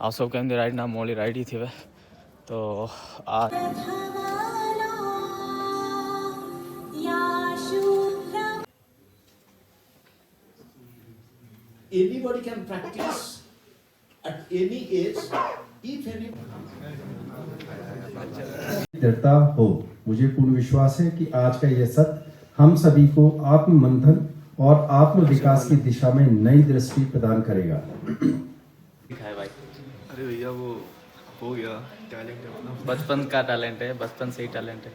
आप सब कहते राइड ना मोली राइड ही थी वे तो आज anybody can practice at any age if any दृढ़ता हो। मुझे पूर्ण विश्वास है कि आज का यह सत्र हम सभी को आत्म मंथन और आत्म विकास की दिशा में नई दृष्टि प्रदान करेगा। है भाई। अरे भैया वो हो गया टैलेंट है अपना। बचपन का टैलेंट है, बचपन से ही टैलेंट है।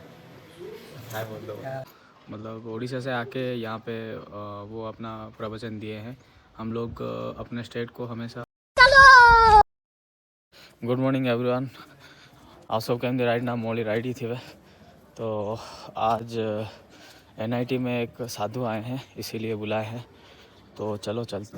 क्या बोल दो मतलब उड़ीसा से आके यहाँ पे वो अपना प्रवचन दिए हैं। हम लोग अपने स्टेट को हमेशा गुड मॉर्निंग एवरीवन। आप सब कहते राइड ना मोली राइड ही थी वे तो आज NIT में एक साधु आए हैं इसीलिए बुलाए हैं तो चलो चलते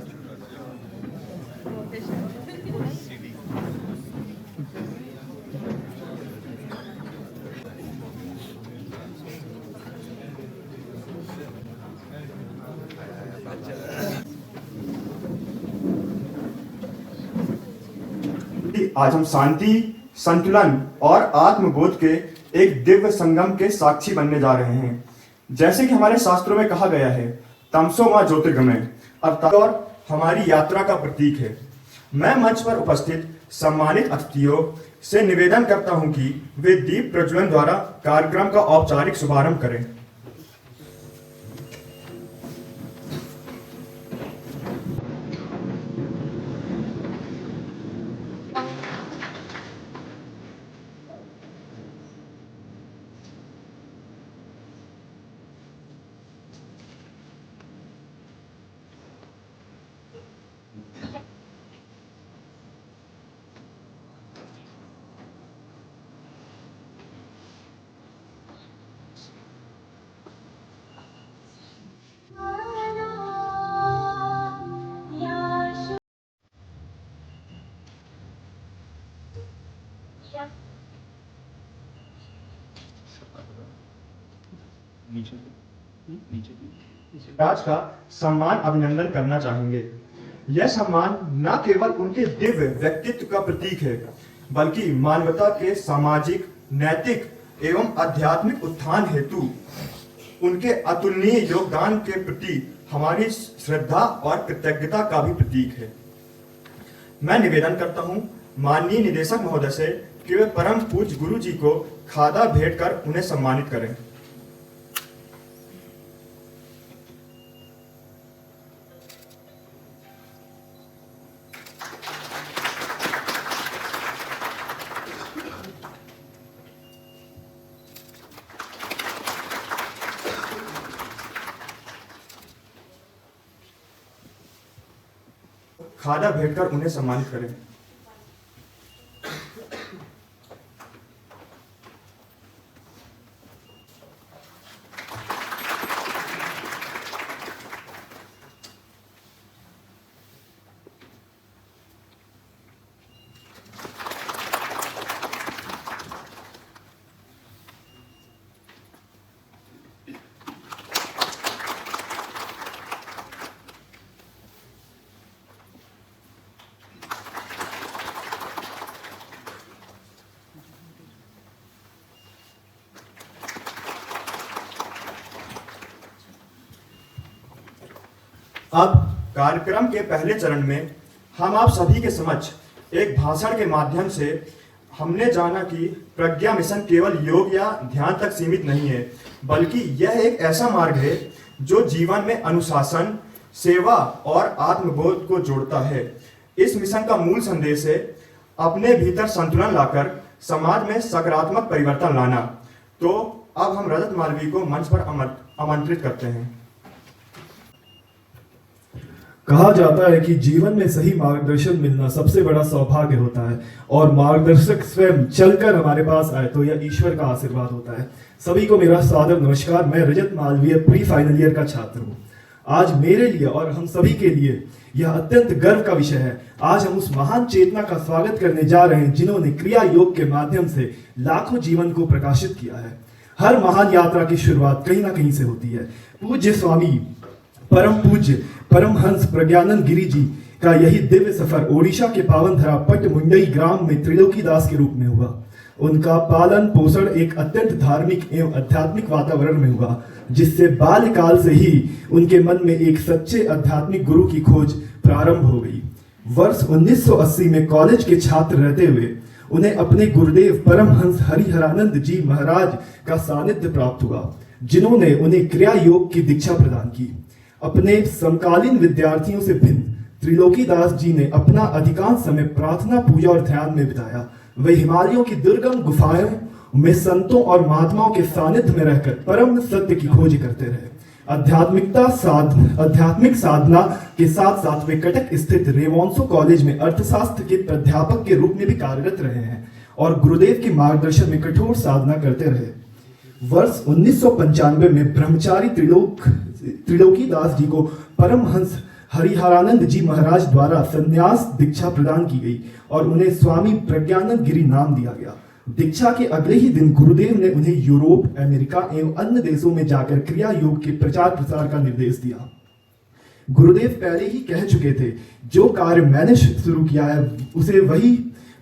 आज हम शांति, संतुलन और आत्मबोध के एक दिव्य संगम के साक्षी बनने जा रहे हैं। जैसे कि हमारे शास्त्रों में कहा गया है, तमसो मां ज्योतिर्गमय अर्थात और हमारी यात्रा का प्रतीक है। मैं मंच पर उपस्थित सम्मानित अतिथियों से निवेदन करता हूं कि वे दीप प्रज्वलन द्वारा कार्यक्रम का औपचारिक शुभारंभ करें। राज का सम्मान अभिनंदन करना चाहेंगे। यह सम्मान न केवल उनके दिव्य व्यक्तित्व का प्रतीक है बल्कि मानवता के सामाजिक, नैतिक एवं आध्यात्मिक उत्थान हेतु उनके अतुलनीय योगदान के प्रति हमारी श्रद्धा और कृतज्ञता का भी प्रतीक है। मैं निवेदन करता हूं माननीय निदेशक महोदय से कि वे परम पूज्य गुरु जी को खादा भेंट कर उन्हें सम्मानित करें। खादा भेंट कर उन्हें सम्मानित करें। अब कार्यक्रम के पहले चरण में हम आप सभी के समक्ष एक भाषण के माध्यम से हमने जाना कि प्रज्ञा मिशन केवल योग या ध्यान तक सीमित नहीं है बल्कि यह एक ऐसा मार्ग है जो जीवन में अनुशासन, सेवा और आत्मबोध को जोड़ता है। इस मिशन का मूल संदेश है अपने भीतर संतुलन लाकर समाज में सकारात्मक परिवर्तन लाना। तो अब हम रजत मालवीय को मंच पर आमंत्रित करते हैं। कहा जाता है कि जीवन में सही मार्गदर्शन मिलना सबसे बड़ा सौभाग्य होता है और मार्गदर्शक स्वयं चलकर हमारे पास आए तो यह ईश्वर का आशीर्वाद होता है। सभी को मेरा सादर नमस्कार। मैं रजत मालवीय प्री फाइनल ईयर का छात्र हूँ। आज मेरे लिए और हम सभी के लिए यह अत्यंत गर्व का विषय है। आज हम उस महान चेतना का स्वागत करने जा रहे हैं जिन्होंने क्रिया योग के माध्यम से लाखों जीवन को प्रकाशित किया है। हर महान यात्रा की शुरुआत कहीं ना कहीं से होती है। पूज्य स्वामी परम पूज्य परमहंस प्रज्ञानंद गिरी जी का यही दिव्य सफर ओडिशा के पावन धरा पट्टमुंडई ग्राम में त्रिलोकीदास के रूप में हुआ। उनका पालन पोषण एक अत्यंत धार्मिक एवं आध्यात्मिक वातावरण में हुआ, जिससे बाल्यकाल से ही उनके मन में एक सच्चे आध्यात्मिक गुरु की खोज प्रारंभ हो गई। वर्ष 1980 में कॉलेज के छात्र रहते हुए उन्हें अपने गुरुदेव परमहंस हरिहरानंद जी महाराज का सानिध्य प्राप्त हुआ, जिन्होंने उन्हें क्रिया योग की दीक्षा प्रदान की। अपने समकालीन विद्यार्थियों से भिन्न त्रिलोकीदास जी ने अपना अधिकांश समय प्रार्थना, पूजा और ध्यान में बिताया। वे हिमालयों की दुर्गम गुफाओं में संतों और महात्माओं के सानिध्य में रहकर परम सत्य की खोज करते रहे। आध्यात्मिक साधना के साथ साथ वे कटक स्थित रेवोंसो कॉलेज में अर्थशास्त्र के प्राध्यापक के रूप में भी कार्यरत रहे हैं और गुरुदेव के मार्गदर्शन में कठोर साधना करते रहे। वर्ष 1995 में ब्रह्मचारी त्रिलोकीदास जी को परमहंस हरिहरानंद जी महाराज द्वारा संन्यास दीक्षा प्रदान की गई और उन्हें स्वामी प्रज्ञानंद गिरी नाम दिया गया। दीक्षा के अगले ही दिन गुरुदेव ने उन्हें यूरोप, अमेरिका एवं अन्य देशों में जाकर क्रिया योग के प्रचार प्रसार का निर्देश दिया। गुरुदेव पहले ही कह चुके थे, जो कार्य मैंने शुरू किया है उसे वही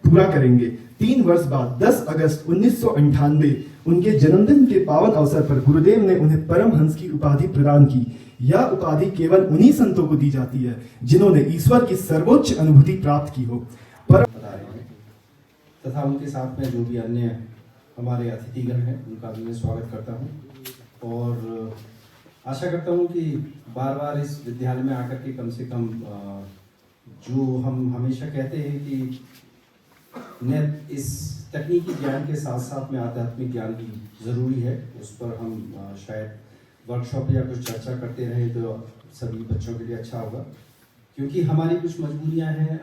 पूरा करेंगे। 3 वर्ष बाद 10 अगस्त 1998 उनके जन्मदिन के पावन अवसर पर गुरुदेव ने उन्हें परमहंस की उपाधि प्रदान की। यह उपाधि केवल उन्हीं संतों को दी जाती है जिन्होंने ईश्वर की सर्वोच्च अनुभूति प्राप्त की हो। तथा उनके साथ में जो भी अन्य हमारे अतिथिगण हैं उनका भी मैं स्वागत करता हूं और आशा करता हूं कि बार बार इस विद्यालय में आकर के कम से कम जो हम हमेशा कहते हैं कि इस तकनीकी ज्ञान के साथ साथ में आध्यात्मिक ज्ञान भी ज़रूरी है, उस पर हम शायद वर्कशॉप या कुछ चर्चा करते रहें तो सभी बच्चों के लिए अच्छा होगा। क्योंकि हमारी कुछ मजबूरियां हैं,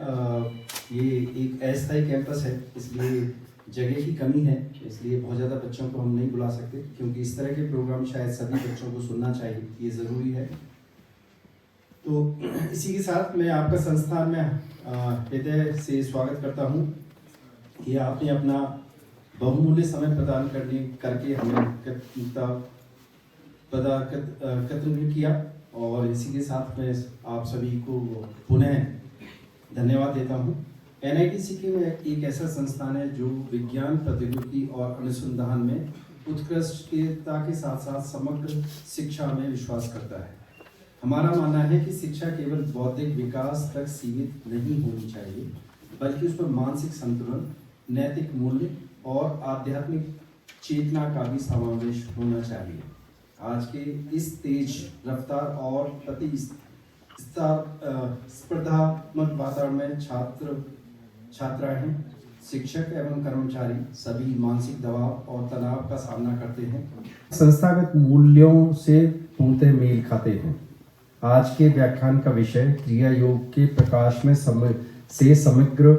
ये एक अस्थायी कैंपस है, इसलिए जगह की कमी है, इसलिए बहुत ज़्यादा बच्चों को हम नहीं बुला सकते, क्योंकि इस तरह के प्रोग्राम शायद सभी बच्चों को सुनना चाहिए, ये ज़रूरी है। तो इसी के साथ मैं आपका संस्थान में हृदय से स्वागत करता हूँ कि आपने अपना बहुमूल्य समय प्रदान करके हमें एकत्रित किया और इसी के साथ में आप सभी को पुनः धन्यवाद देता हूँ। NIT में एक ऐसा संस्थान है जो विज्ञान, प्रौद्योगिकी और अनुसंधान में उत्कृष्टता के साथ साथ समग्र शिक्षा में विश्वास करता है। हमारा मानना है कि शिक्षा केवल बौद्धिक विकास तक सीमित नहीं होनी चाहिए, बल्कि उस पर मानसिक संतुलन, नैतिक मूल्य और आध्यात्मिक चेतना का भी समावेश होना चाहिए। आज के इस तेज रफ्तार और स्पर्धात्मक वातावरण में छात्राएं, शिक्षक एवं कर्मचारी सभी मानसिक दबाव और तनाव का सामना करते हैं। संस्थागत मूल्यों से पूर्णतः मेल खाते हैं। आज के व्याख्यान का विषय क्रिया योग के प्रकाश में समग्र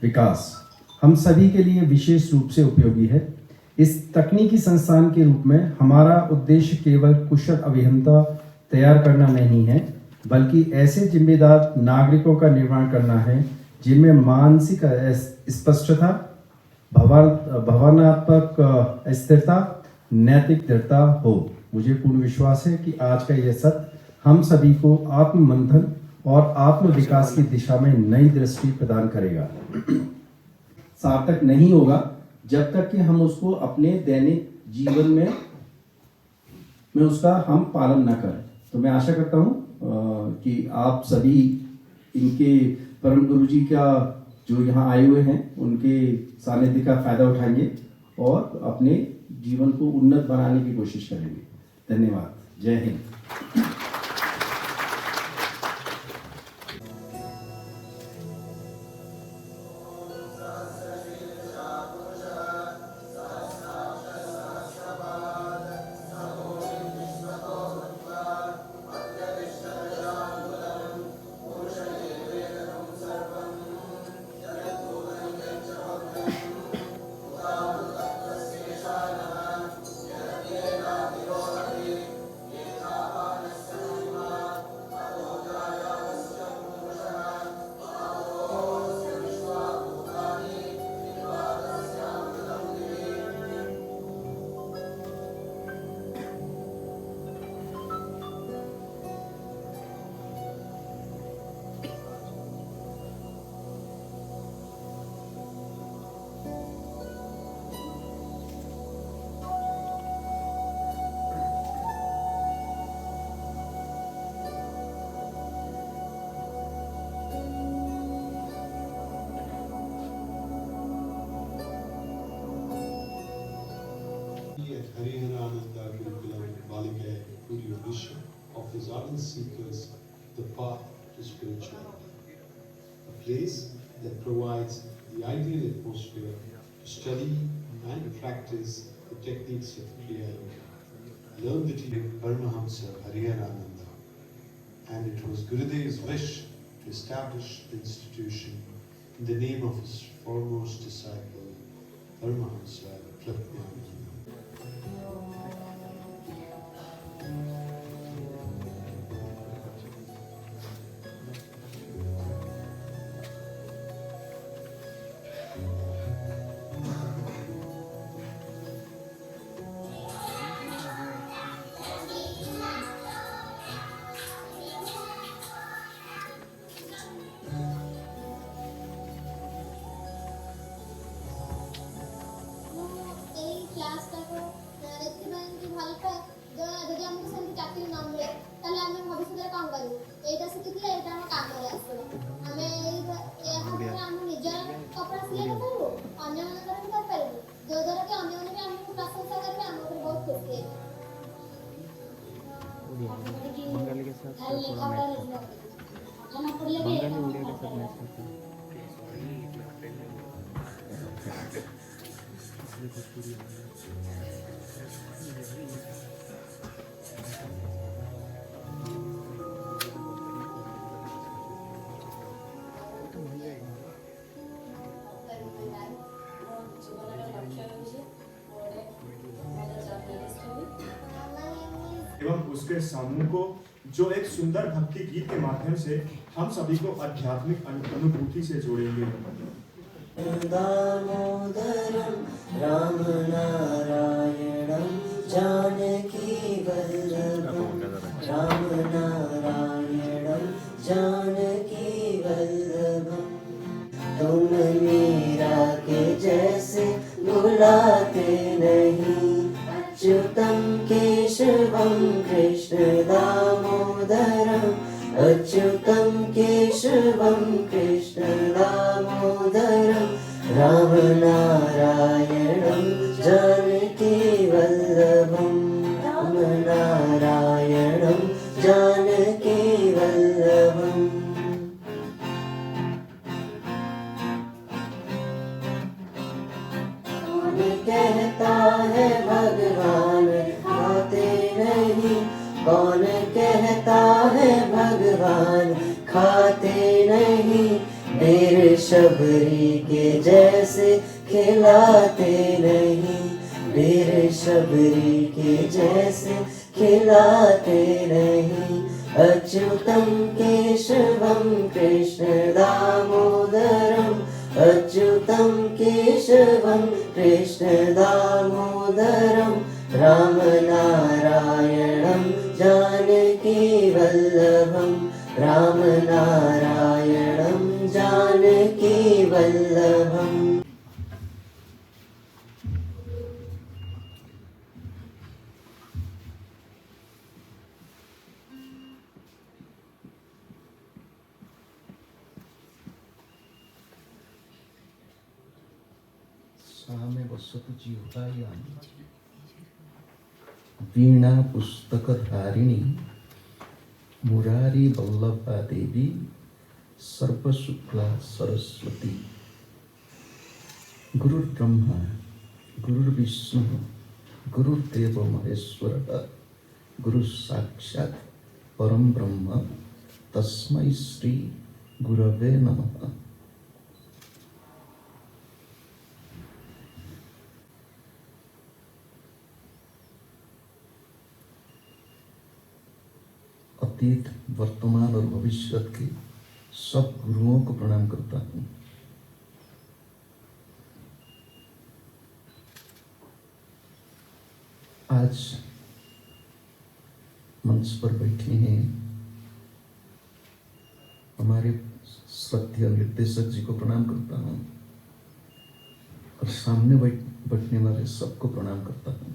विकास हम सभी के लिए विशेष रूप से उपयोगी है। इस तकनीकी संस्थान के रूप में हमारा उद्देश्य केवल कुशल अभियंता तैयार करना नहीं है, बल्कि ऐसे जिम्मेदार नागरिकों का निर्माण करना है जिनमें मानसिक स्पष्टता, भावनात्मक स्थिरता, नैतिक दृढ़ता हो। मुझे पूर्ण विश्वास है कि आज का यह सत्र हम सभी को आत्म मंथन और आत्म विकास की दिशा में नई दृष्टि प्रदान करेगा। सार्थक नहीं होगा जब तक कि हम उसको अपने दैनिक जीवन में उसका हम पालन न करें। तो मैं आशा करता हूँ कि आप सभी इनके परम गुरु जी का जो यहाँ आए हुए हैं उनके सानिध्य का फायदा उठाएंगे और अपने जीवन को उन्नत बनाने की कोशिश करेंगे। धन्यवाद। जय Hind. Hariharananda Gurukulam Baligay Puri Odisha offers ardent seekers the path to spirituality, a place that provides the ideal atmosphere to study and practice the techniques of Kriya Yoga. Learn the teaching of Paramahamsa Hariharananda, and it was Gurudev's wish to establish the institution in the name of his foremost disciple, Paramahamsa Prajnananda. এই ক্লাসটাকে দেখতে ভালো পাই যদি আমাকে সেମିତି ଚାକିରି ନ ମିଳେ ତାହେଲେ ଆମେ ଭବିଷ୍ୟତରେ କ'ଣ କରିବୁ ଏଇଟା ଶିଖିଥିଲେ ଏଇଟା ଆମ କାମରେ ଆସିବ ଆମେ ଏହାଦ୍ୱାରା ଆମ ନିଜର କପଡ଼ା ସିଲେଇ କରିପାରିବୁ ଅନ୍ୟମାନଙ୍କର ବି କରିପାରିବୁ ଯୋଉଦ୍ୱାରା କି ଅନ୍ୟମାନେ ବି ଆମକୁ ପ୍ରଶଂସା କରିବେ ଆମ ଉପରେ ବହୁତ ଖୁସି ହେବେ बंगाली के साथ थोड़ा मैच बंगाली उड़िया के साथ मैच करते हैं। एवं उसके समूह को जो एक सुंदर भक्ति गीत के माध्यम से हम सभी को आध्यात्मिक अनुभूति से जोड़ेंगे। दामोदरं राम नारायणं जानकी वल्लभं राम नारायणं जानकी वल्लभं तुम मीरा के जैसे बुलाते नहीं अच्युतं केशवं कृष्ण दामोदरम् अच्युतं केशवं कृष्ण दामोदरं राम नारायणं जानकी वल्लभं राम नारायणं जानकी वल्लभम् कौन कहता है भगवान खाते नहीं कौन कहता है भगवान खाते नहीं देर शबरी के जैसे खिलाते नहीं देर शबरी के जैसे खिलाते नहीं अच्युतं केशवं कृष्ण दामोदरम् अच्युतं केशवं कृष्ण दामोदरम् राम नारायणं जानकी वल्लभं राम नारायणं जानकी वल्लभम् सामे वसतु जीवतायाम वीणा पुस्तकधारिणी मुरारी वल्लभा देवी सर्वशुक्ला सरस्वती गुरुर्ब्रह्मा गुरुर्विष्णु गुरुर्देव महेश्वरः गुरु साक्षात् परम ब्रह्म तस्मै श्री गुरवे नमः। अतीत वर्तमान और भविष्य के सब गुरुओं को प्रणाम करता हूँ। आज मंच पर बैठे हैं हमारे श्रद्धेय निर्देशक जी को प्रणाम करता हूँ और सामने बैठने वाले सबको प्रणाम करता हूँ।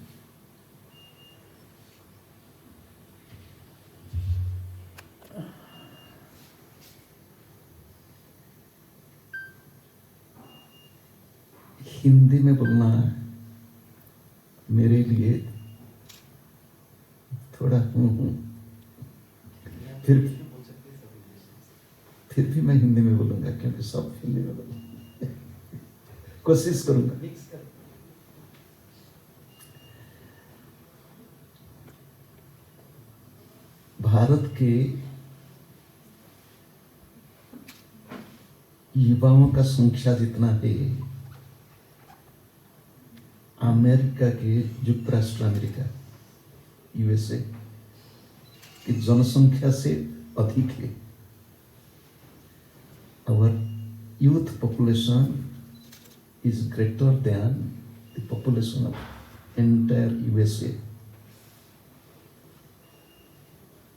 हिंदी में बोलना मेरे लिए थोड़ा फिर भी मैं हिंदी में बोलूंगा क्योंकि सब हिंदी में बोलूंगा, कोशिश करूंगा। भारत के युवाओं का संख्या जितना है अमेरिका के संयुक्त राष्ट्र अमेरिका यूएसए की जनसंख्या से अधिक है। Our youth population is greater than the population of entire USA.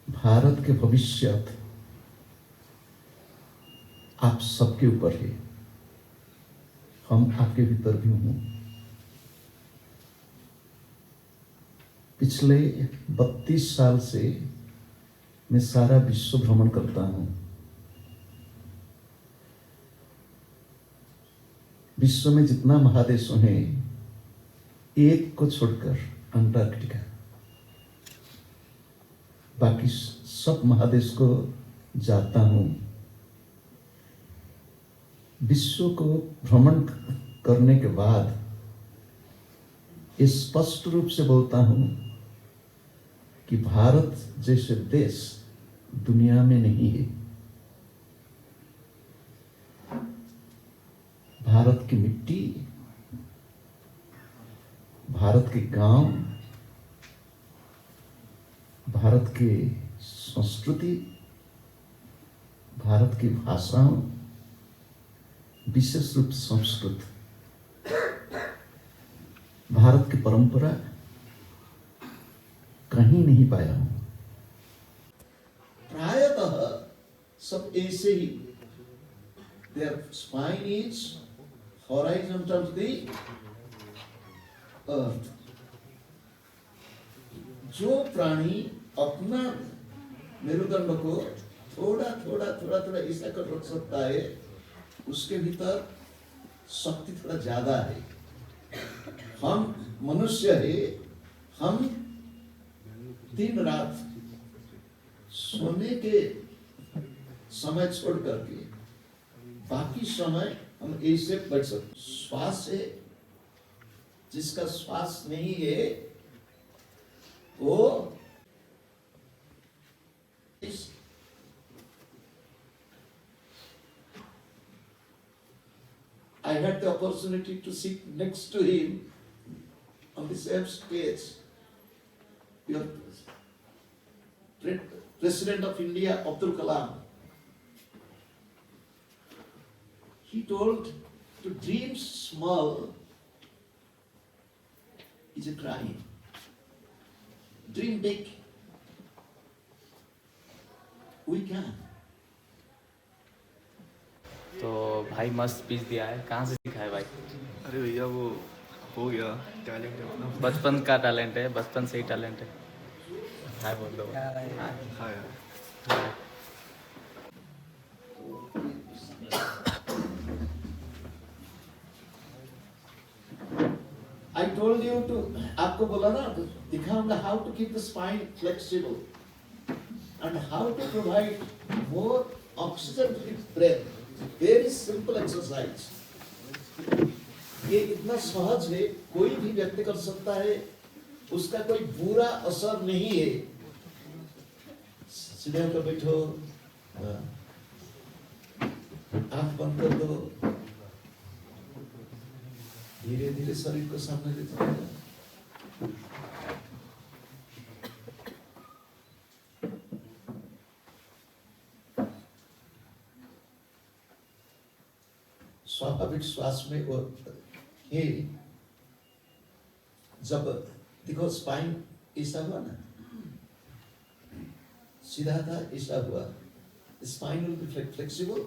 Bharat के भविष्य आप सबके ऊपर है, हम आपके भीतर भी हूं। पिछले 32 साल से मैं सारा विश्व भ्रमण करता हूं। विश्व में जितना महादेशों हैं, एक को छोड़कर अंटार्कटिका, बाकी सब महादेश को जाता हूं। विश्व को भ्रमण करने के बाद स्पष्ट रूप से बोलता हूं कि भारत जैसे देश दुनिया में नहीं है। भारत की मिट्टी, भारत के गांव, भारत की संस्कृति, भारत की भाषाओं, विशेष रूप से संस्कृत, भारत की परंपरा कहीं नहीं पाया हूं। प्रायतः सब ऐसे ही, their spine is horizontal to the earth. जो प्राणी अपना मेरुदंड को थोड़ा थोड़ा ऐसा कर रख सकता है, उसके भीतर शक्ति थोड़ा ज्यादा है। हम मनुष्य है, हम दिन रात सोने के समय छोड़ करके बाकी समय हम ऐसे बैठ सकते। श्वास है, जिसका श्वास नहीं है वो I had the opportunity to sit next to him on the same stage. Your President of India, Abdul Kalam, he told to dream small is a crime. Dream big. We can. तो भाई मस्त speech दिया है। कहाँ से सीखा है भाई? अरे भैया वो हो गया, टैलेंट है अपना। बचपन का टैलेंट है, बचपन से ही टैलेंट है। हाय बोल दो। हाँ यार। I told you to, आपको बोला ना, दिखाऊंगा how to keep the spine flexible and how to provide more oxygen to the brain. Very simple exercise. ये इतना सहज है, कोई भी व्यक्ति कर सकता है, उसका कोई बुरा असर नहीं है। सीधे होकर बैठो, आंख बंद कर दो, धीरे धीरे शरीर को सामने ले जाओ। स्वाभाविक श्वास में वो ये जब देखो स्पाइन ऐसा हुआ ना, सीधा था, ऐसा हुआ, spine will be flexible.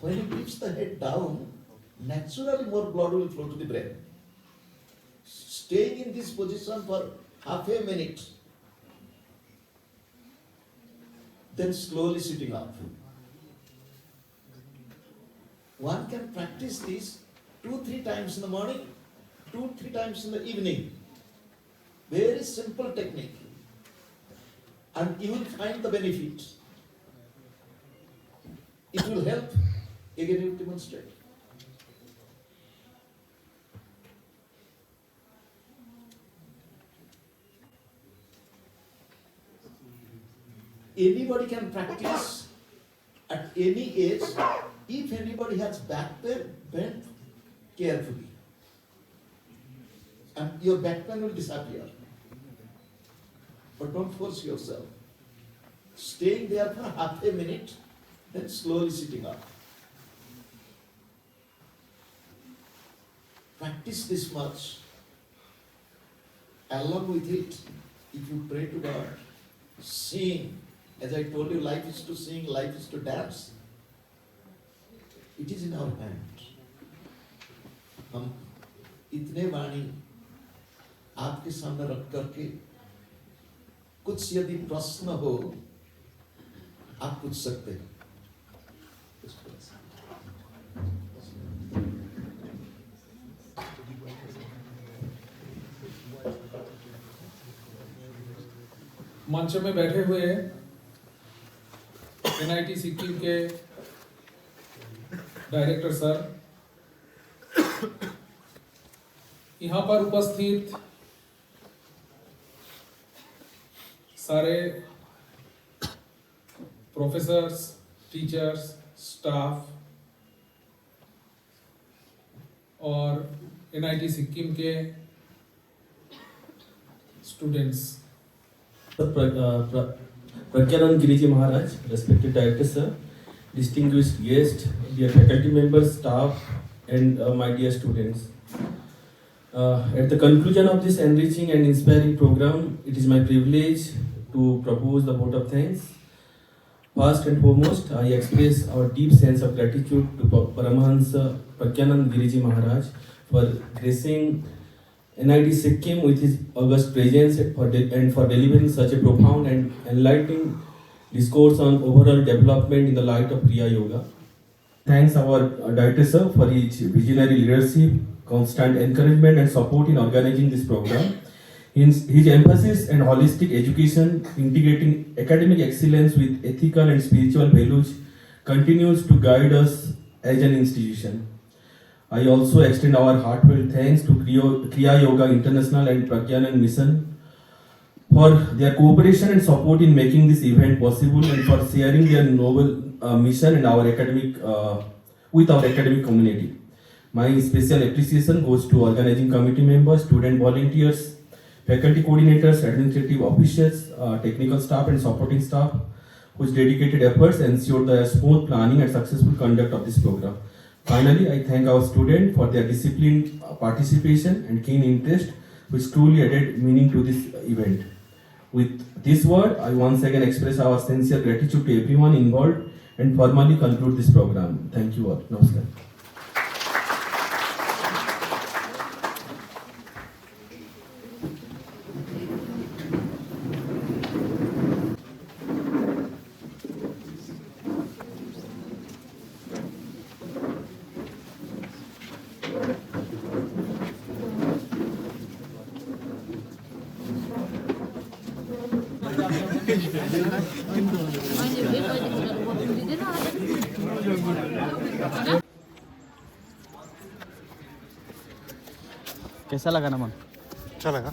When it keeps the head down, naturally more blood will flow to the brain. Staying in this position for half a minute, then slowly sitting up. One can practice this 2-3 times in the morning, 2-3 times in the evening. Very simple technique. And you will find the benefit. It will help. Again, you demonstrate. Anybody can practice at any age. If anybody has back pain, bend carefully. And your back pain will disappear. But don't force yourself. Staying there for half a minute, then slowly sitting up. Practice this much. Along with it, if you pray to God, sing. As I told you, life is to sing, life is to dance. It is in our hand. हम इतने वाणी आपके सामने रख करके कुछ यदि प्रश्न हो आप पूछ सकते हैं. मंच में बैठे हुए NIT सिक्किम के डायरेक्टर सर, यहाँ पर उपस्थित सारे प्रोफेसर्स, टीचर्स, स्टाफ और NIT सिक्किम के students. Pragyanand Giriji Maharaj, respected director sir, distinguished guest, dear faculty members, staff, and my dear students. At the conclusion of this enriching and inspiring program, it is my privilege to propose the vote of thanks. First and foremost, I express our deep sense of gratitude to Paramahansa Pragyanand Giriji Maharaj for gracing NIT Sikkim with his august presence and for delivering such a profound and enlightening discourse on overall development in the light of Kriya Yoga. Thanks our director sir for his visionary leadership, constant encouragement and support in organizing this program. His emphasis on holistic education, integrating academic excellence with ethical and spiritual values, continues to guide us as an institution. I also extend our heartfelt thanks to Kriya Yoga International and Pragyanand Mission for their cooperation and support in making this event possible and for sharing their noble mission and our academic with our academic community. My special appreciation goes to organizing committee members, student volunteers, faculty coordinators, administrative officials, technical staff and supporting staff whose dedicated efforts ensured the smooth planning and successful conduct of this program. Finally, I thank our students for their disciplined participation and keen interest, which truly added meaning to this event. With this word, I once again express our sincere gratitude to everyone involved and formally conclude this program. Thank you all. Namaskar. कैसा लगा नमन? अच्छा लगा.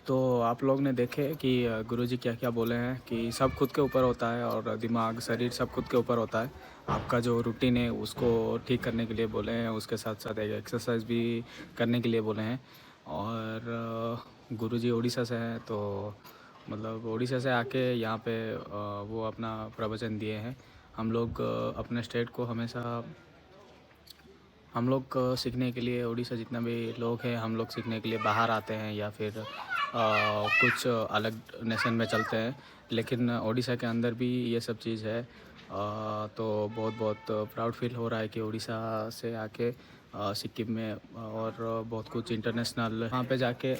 तो आप लोग ने देखे कि गुरुजी क्या क्या बोले हैं कि सब खुद के ऊपर होता है और दिमाग, शरीर सब खुद के ऊपर होता है. आपका जो रूटीन है उसको ठीक करने के लिए बोले हैं, उसके साथ साथ एक एक्सरसाइज भी करने के लिए बोले हैं. और गुरुजी उड़ीसा से हैं, तो मतलब उड़ीसा से आके यहाँ पे वो अपना प्रवचन दिए हैं. हम लोग अपने स्टेट को हमेशा हम लोग सीखने के लिए, उड़ीसा जितना भी लोग हैं, हम लोग सीखने के लिए बाहर आते हैं या फिर कुछ अलग नेशन में चलते हैं, लेकिन उड़ीसा के अंदर भी ये सब चीज़ है. तो बहुत बहुत प्राउड फील हो रहा है कि उड़ीसा से आके सिक्किम में और बहुत कुछ इंटरनेशनल वहाँ पे जाके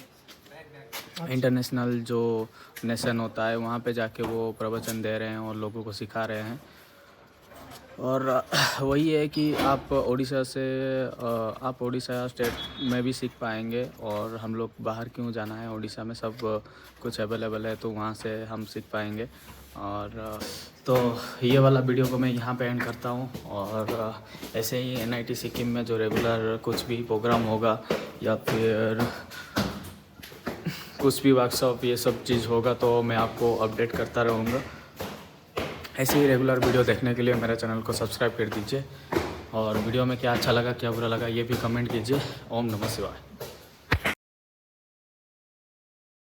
इंटरनेशनल जो नेशन होता है वहाँ पे जाके वो प्रवचन दे रहे हैं और लोगों को सिखा रहे हैं. और वही है कि आप उड़ीसा स्टेट में भी सीख पाएंगे, और हम लोग बाहर क्यों जाना है, उड़ीसा में सब कुछ अवेलेबल है, तो वहाँ से हम सीख पाएंगे। और तो ये वाला वीडियो को मैं यहाँ पे एंड करता हूँ। और ऐसे ही NIT सिक्किम में जो रेगुलर कुछ भी प्रोग्राम होगा या फिर कुछ भी वर्कशॉप ये सब चीज़ होगा तो मैं आपको अपडेट करता रहूँगा। ऐसे ही रेगुलर वीडियो देखने के लिए मेरे चैनल को सब्सक्राइब कर दीजिए, और वीडियो में क्या अच्छा लगा क्या बुरा लगा ये भी कमेंट कीजिए। ओम नमः शिवाय।